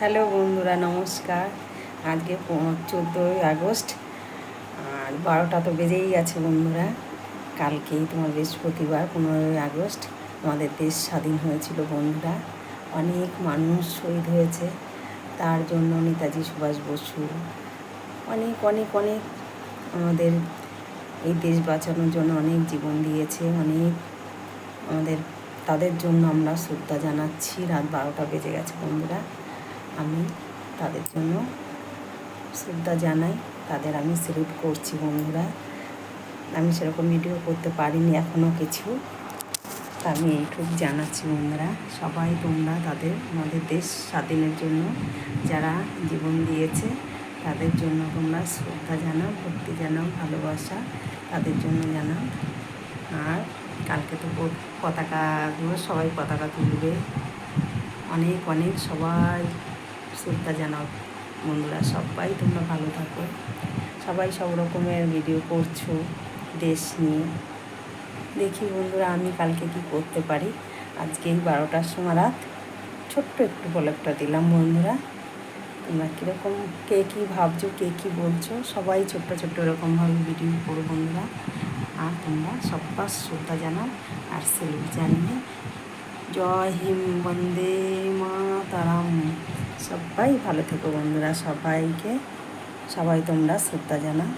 Hello বন্ধুরা, নমস্কার। আজকে 14ই আগস্ট আর 12টা তো বেজেই গেছে বন্ধুরা। কালকেই তোমার বৃহস্পতিবার 15ই আগস্ট আমাদের দেশ স্বাধীন হয়েছিল বন্ধুরা। অনেক মানুষ শহীদ হয়েছে তার জন্য। নেতাজি সুভাষ বসু অনেক অনেক অনেক আমাদের এই দেশ বাঁচানোর জন্য অনেক জীবন দিয়েছে। আমাদের তাদের জন্য আমরা শ্রদ্ধা জানাচ্ছি। রাত 12টা বেজে গেছে বন্ধুরা। আমি তাদের জন্য শ্রদ্ধা জানাই, তাদের আমি সেলুট করছি বন্ধুরা। আমি সেরকম ভিডিও করতে পারিনি এখনও কিছু, তা আমি এইটুকু জানাচ্ছি বন্ধুরা। সবাই তোমরা আমাদের দেশ স্বাধীনের জন্য যারা জীবন দিয়েছে তাদের জন্য তোমরা শ্রদ্ধা জানাও, ভক্তি জানাও, ভালোবাসা তাদের জন্য জানাও। আর কালকে তো পতাকাগুলো সবাই পতাকা তুলবে, অনেক অনেক সবাই শ্রদ্ধা জানাও বন্ধুরা। সবাই তোমরা ভালো থাকো। সবাই সব রকমের ভিডিও করছো দেশ নিয়ে। দেখি বন্ধুরা আমি কালকে কি করতে পারি। আজকে এই 12টার সময় রাত ছোট্ট একটু ব্লগটা দিলাম বন্ধুরা। তোমরা কীরকম, কে কী ভাবছো, কে কী বলছো, সবাই ছোট্ট ছোট্ট এরকমভাবে ভিডিও করো বন্ধুরা। আর তোমরা সবার শ্রদ্ধা জানাও আর সেলুট জানিয়ে জয় হিন্দ, বন্দে মাতরম। সবাই ভালো থেকো বন্ধুরা। সবাই তোমরা শ্রদ্ধা জানাও।